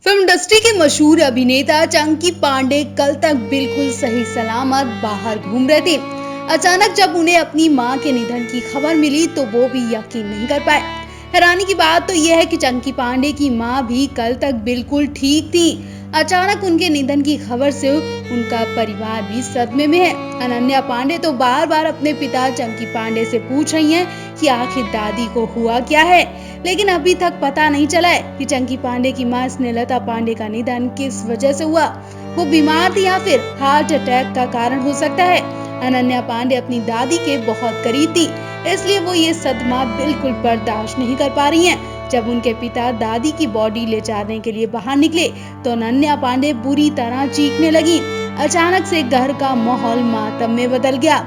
Film industry के मशहूर अभिनेता चंकी पांडे कल तक बिल्कुल सही सलामत बाहर घूम रहे थे। अचानक जब उन्हें अपनी मां के निधन की खबर मिली तो वो भी यकीन नहीं कर पाए। हैरानी की बात तो यह है कि चंकी पांडे की मां भी कल तक बिल्कुल ठीक थी। अचानक उनके निधन की खबर से उनका परिवार भी सदमे में है। अनन्या पांडे तो बार बार अपने पिता चंकी पांडे से पूछ रही हैं कि आखिर दादी को हुआ क्या है, लेकिन अभी तक पता नहीं चला है कि चंकी पांडे की मां स्नेहलता पांडे का निधन किस वजह से हुआ। वो बीमार थी या फिर हार्ट अटैक का कारण हो सकता है। अनन्या पांडे अपनी दादी के बहुत करीब थी, इसलिए वो ये सदमा बिल्कुल बर्दाश्त नहीं कर पा रही हैं। जब उनके पिता दादी की बॉडी ले जाने के लिए बाहर निकले तो अनन्या पांडे बुरी तरह चीखने लगी। अचानक से घर का माहौल मातम में बदल गया।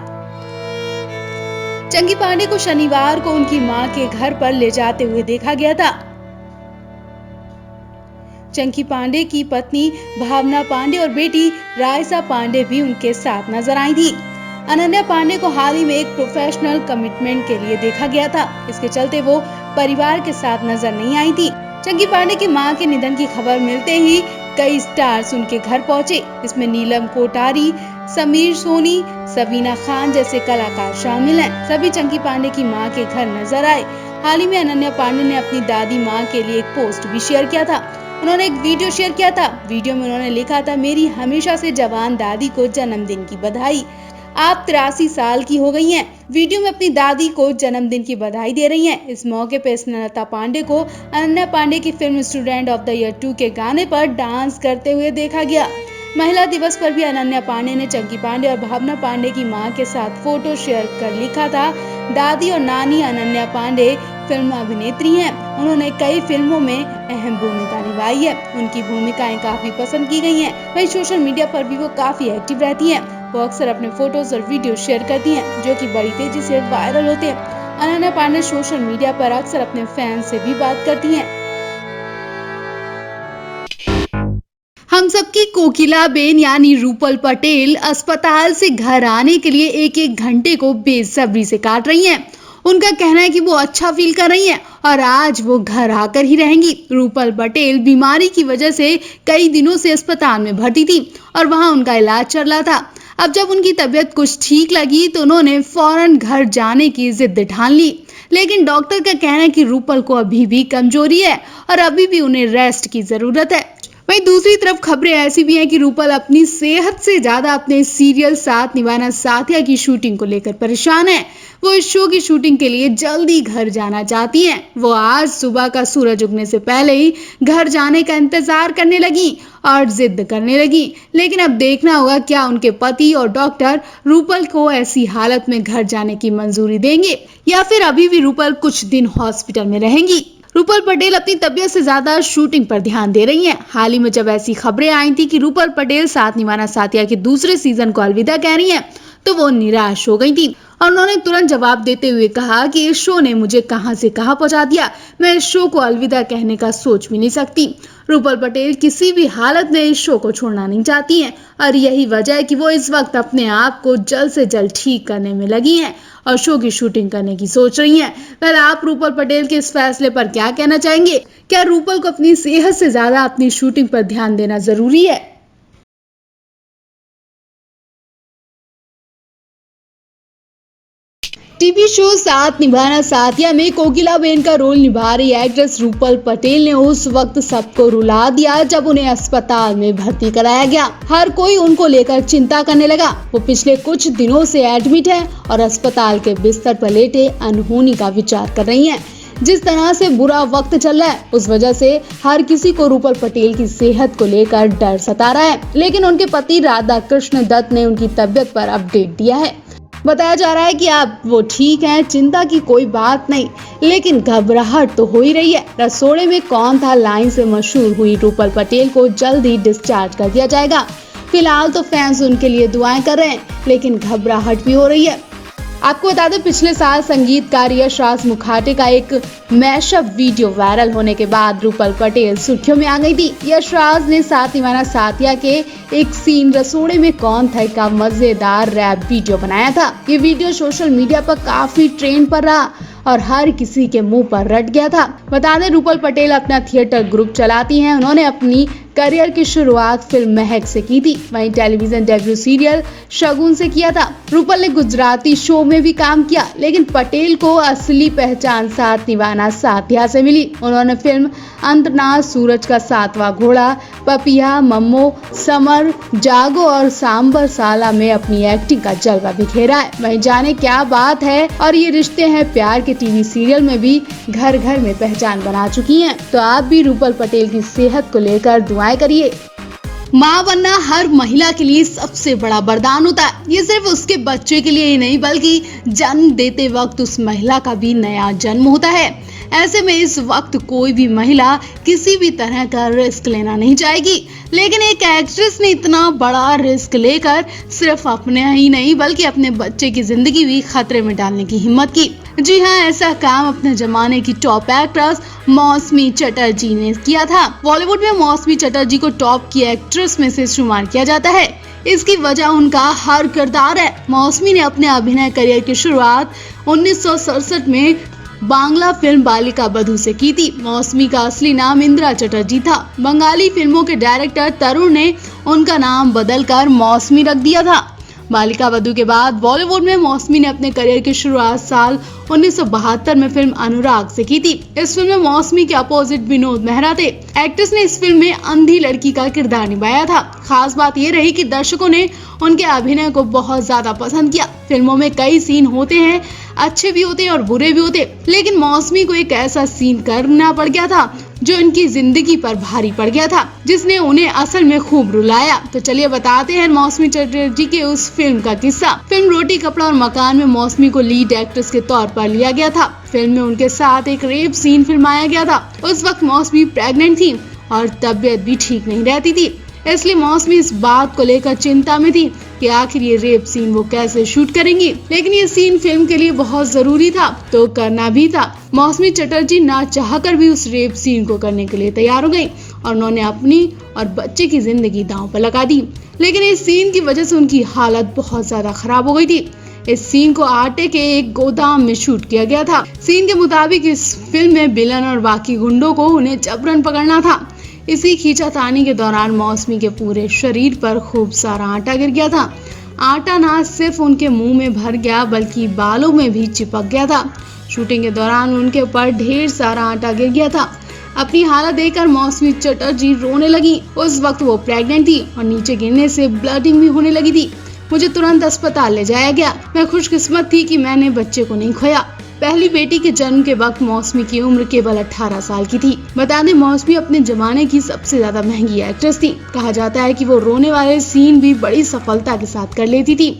चंकी पांडे को शनिवार को उनकी मां के घर पर ले जाते हुए देखा गया था। चंकी पांडे की पत्नी भावना पांडे और बेटी रायसा पांडे भी उनके साथ नजर आई थी। अनन्या पांडे को हाल ही में एक प्रोफेशनल कमिटमेंट के लिए देखा गया था, इसके चलते वो परिवार के साथ नजर नहीं आई थी। चंकी पांडे की मां के निधन की खबर मिलते ही कई स्टार्स उनके घर पहुंचे। इसमें नीलम कोठारी, समीर सोनी, सबीना खान जैसे कलाकार शामिल हैं। सभी चंकी पांडे की मां के घर नजर आए। हाल ही में अनन्या पांडे ने अपनी दादी मां के लिए एक पोस्ट भी शेयर किया था। उन्होंने एक वीडियो शेयर किया था। वीडियो में उन्होंने लिखा था, मेरी हमेशा से जवान दादी को जन्मदिन की बधाई। आप 83 साल की हो गई हैं। वीडियो में अपनी दादी को जन्मदिन की बधाई दे रही हैं। इस मौके पर स्नेहलता पांडे को अनन्या पांडे की film student of the year 2 के गाने पर डांस करते हुए देखा गया। महिला दिवस पर भी अनन्या पांडे ने चंकी पांडे और भावना पांडे की मां के साथ फोटो शेयर कर लिखा था, दादी और नानी अनन्या पांडे फिल्म अभिनेत्री हैं। उन्होंने कई फिल्मों में अहम भूमिका निभाई है। उनकी भूमिकाएं काफी पसंद की गई हैं। वहीं सोशल मीडिया पर भी वो काफी एक्टिव रहती हैं। वो अक्सर अपने फोटोज और वीडियो शेयर करती हैं, जो कि बड़ी तेजी से वायरल होते हैं। अनन्या पांडे सोशल मीडिया पर अक्सर अपने फैंस से भी बात करती हैं। हम सबकी कोकिला बेन यानी रूपल पटेल अस्पताल से घर आने के लिए एक एक घंटे को बेसब्री से काट रही हैं। उनका कहना है कि वो अच्छा फील कर रही हैं और आज वो घर आकर ही रहेंगी। रूपल पटेल बीमारी की वजह से कई दिनों से अस्पताल में भर्ती थी और वहां उनका इलाज चल रहा था। अब जब उनकी तबीयत कुछ ठीक लगी तो उन्होंने फौरन घर जाने की जिद ठान ली, लेकिन डॉक्टर का कहना है कि रूपल को अभी भी कमजोरी है और अभी भी उन्हें रेस्ट की जरूरत है। वहीं दूसरी तरफ खबरें ऐसी भी हैं कि रूपल अपनी सेहत से ज्यादा अपने सीरियल साथ निभाना साथिया की शूटिंग को लेकर परेशान है। वो इस शो की शूटिंग के लिए जल्दी घर जाना चाहती हैं। वो आज सुबह का सूरज उगने से पहले ही घर जाने का इंतजार करने लगी और जिद करने लगी, लेकिन अब देखना होगा क्या उनके पति और डॉक्टर रूपल को ऐसी हालत में घर जाने की मंजूरी देंगे या फिर अभी भी रूपल कुछ दिन हॉस्पिटल में रहेंगी। रूपल पटेल अपनी तबीयत से ज्यादा शूटिंग पर ध्यान दे रही हैं। हाल ही में जब ऐसी खबरें आई थी कि रूपल पटेल साथ निभाना साथिया के दूसरे सीजन को अलविदा कह रही हैं, तो वो निराश हो गई थी और उन्होंने तुरंत जवाब देते हुए कहा कि इस शो ने मुझे कहां से कहां पहुंचा दिया, मैं इस शो को अलविदा कहने का सोच भी नहीं सकती। रूपल पटेल किसी भी हालत में इस शो को छोड़ना नहीं चाहती हैं और यही वजह है कि वो इस वक्त अपने आप को जल्द से जल्द ठीक करने में लगी हैं और शो की शूटिंग करने की सोच रही हैं। पहले आप रूपल पटेल के इस फैसले पर क्या कहना चाहेंगे? क्या रूपल को अपनी सेहत से ज्यादा अपनी शूटिंग पर ध्यान देना जरूरी है? टीवी शो साथ निभाना साथिया में कोकिला बेन का रोल निभा रही एक्ट्रेस रूपल पटेल ने उस वक्त सबको रुला दिया जब उन्हें अस्पताल में भर्ती कराया गया। हर कोई उनको लेकर चिंता करने लगा। वो पिछले कुछ दिनों से एडमिट है और अस्पताल के बिस्तर पर लेटे अनहोनी का विचार कर रही हैं। जिस तरह से बुरा वक्त चल रहा है उस वजह से हर किसी को रूपल पटेल की सेहत को लेकर डर सता रहा है, लेकिन उनके पति राधा कृष्ण दत्त ने उनकी तबीयत पर अपडेट दिया है। बताया जा रहा है कि आप वो ठीक हैं, चिंता की कोई बात नहीं, लेकिन घबराहट तो हो ही रही है। रसोड़े में कौन था लाइन से मशहूर हुई रूपल पटेल को जल्द ही डिस्चार्ज कर दिया जाएगा। फिलहाल तो फैंस उनके लिए दुआएं कर रहे हैं, लेकिन घबराहट भी हो रही है। आपको बता दें, पिछले साल संगीतकार यशराज मुखाटे का एक मैशअप वीडियो वायरल होने के बाद रूपल पटेल सुर्खियों में आ गई थी। यशराज ने साथ निभाना साथिया के एक सीन रसोड़े में कौन था का मजेदार रैप वीडियो बनाया था। ये वीडियो सोशल मीडिया पर काफी ट्रेंड पर रहा और हर किसी के मुंह पर रट गया था। बता दें, रूपल पटेल अपना थिएटर ग्रुप चलाती हैं। उन्होंने अपनी करियर की शुरुआत फिल्म महक से की थी, वहीं टेलीविजन डेब्यू सीरियल शगुन से किया था। रूपल ने गुजराती शो में भी काम किया, लेकिन पटेल को असली पहचान साथ निभाना साथिया से मिली। उन्होंने फिल्म अंतनाद, सूरज का सातवां घोड़ा, पपिया, मम्मो, समर, जागो और सांबर साला में अपनी एक्टिंग का जलवा बिखेरा है। वहीं जाने क्या बात है और ये रिश्ते हैं प्यार के टीवी सीरियल में भी घर घर में पहचान बना चुकी हैं। तो आप भी रूपल पटेल की सेहत को लेकर दुआएं करिए। माँ बनना हर महिला के लिए सबसे बड़ा वरदान होता है। ये सिर्फ उसके बच्चे के लिए ही नहीं, बल्कि जन्म देते वक्त उस महिला का भी नया जन्म होता है। ऐसे में इस वक्त कोई भी महिला किसी भी तरह का रिस्क लेना नहीं चाहेगी, लेकिन एक एक्ट्रेस ने इतना बड़ा रिस्क लेकर सिर्फ अपने ही नहीं बल्कि अपने बच्चे की जिंदगी भी खतरे में डालने की हिम्मत की। जी हाँ, ऐसा काम अपने जमाने की टॉप एक्ट्रेस मौसमी चटर्जी ने किया था। बॉलीवुड में मौसमी चटर्जी को टॉप की एक्ट्रेस में से शुमार किया जाता है। इसकी वजह उनका हर किरदार है। मौसमी ने अपने अभिनय करियर की शुरुआत 1967 में बांग्ला फिल्म बालिका बधू से की थी। मौसमी का असली नाम इंदिरा चटर्जी था। बंगाली फिल्मों के डायरेक्टर तरुण ने उनका नाम बदलकर मौसमी रख दिया था। बालिका बधू के बाद बॉलीवुड में मौसमी ने अपने करियर की शुरुआत साल 1972 में फिल्म अनुराग से की थी। इस फिल्म में मौसमी के अपोजिट विनोद मेहरा थे। एक्ट्रेस ने इस फिल्म में अंधी लड़की का किरदार निभाया था। खास बात यह रही कि दर्शकों ने उनके अभिनय को बहुत ज्यादा पसंद किया। फिल्मों में कई सीन होते हैं, अच्छे भी होते हैं और बुरे भी होते, लेकिन मौसमी को एक ऐसा सीन करना पड़ गया था जो इनकी जिंदगी पर भारी पड़ गया था, जिसने उन्हें असल में खूब रुलाया। तो चलिए बताते हैं मौसमी चटर्जी के उस फिल्म का किस्सा। फिल्म रोटी कपड़ा और मकान में मौसमी को लीड एक्ट्रेस के तौर पर लिया गया था। फिल्म में उनके साथ एक रेप सीन फिल्माया गया था। उस वक्त मौसमी प्रेग्नेंट थी और तबीयत भी ठीक नहीं रहती थी, इसलिए मौसमी इस बात को लेकर चिंता में थी कि आखिर ये रेप सीन वो कैसे शूट करेंगी। लेकिन ये सीन फिल्म के लिए बहुत जरूरी था, तो करना भी था। मौसमी चटर्जी ना चाहकर भी उस रेप सीन को करने के लिए तैयार हो गई और उन्होंने अपनी और बच्चे की जिंदगी दांव पर लगा दी। लेकिन इस सीन की वजह से उनकी हालत बहुत ज्यादा खराब हो गई थी। इस सीन को आटे के एक गोदाम में शूट किया गया था। सीन के मुताबिक इस फिल्म में विलन और बाकी गुंडों को उन्हें जबरन पकड़ना था। इसी खींचातानी के दौरान मौसमी के पूरे शरीर पर खूब सारा आटा गिर गया था। आटा ना सिर्फ उनके मुंह में भर गया बल्कि बालों में भी चिपक गया था। शूटिंग के दौरान उनके ऊपर ढेर सारा आटा गिर गया था। अपनी हालत देखकर मौसमी चटर्जी रोने लगी। उस वक्त वो प्रेग्नेंट थी और नीचे गिरने से ब्लडिंग भी होने लगी थी। मुझे तुरंत अस्पताल ले जाया गया। मैं खुशकिस्मत थी कि मैंने बच्चे को नहीं खोया। पहली बेटी के जन्म के वक्त मौसमी की उम्र केवल 18 साल की थी। बता दें, मौसमी अपने जमाने की सबसे ज्यादा महंगी एक्ट्रेस थी। कहा जाता है कि वो रोने वाले सीन भी बड़ी सफलता के साथ कर लेती थी।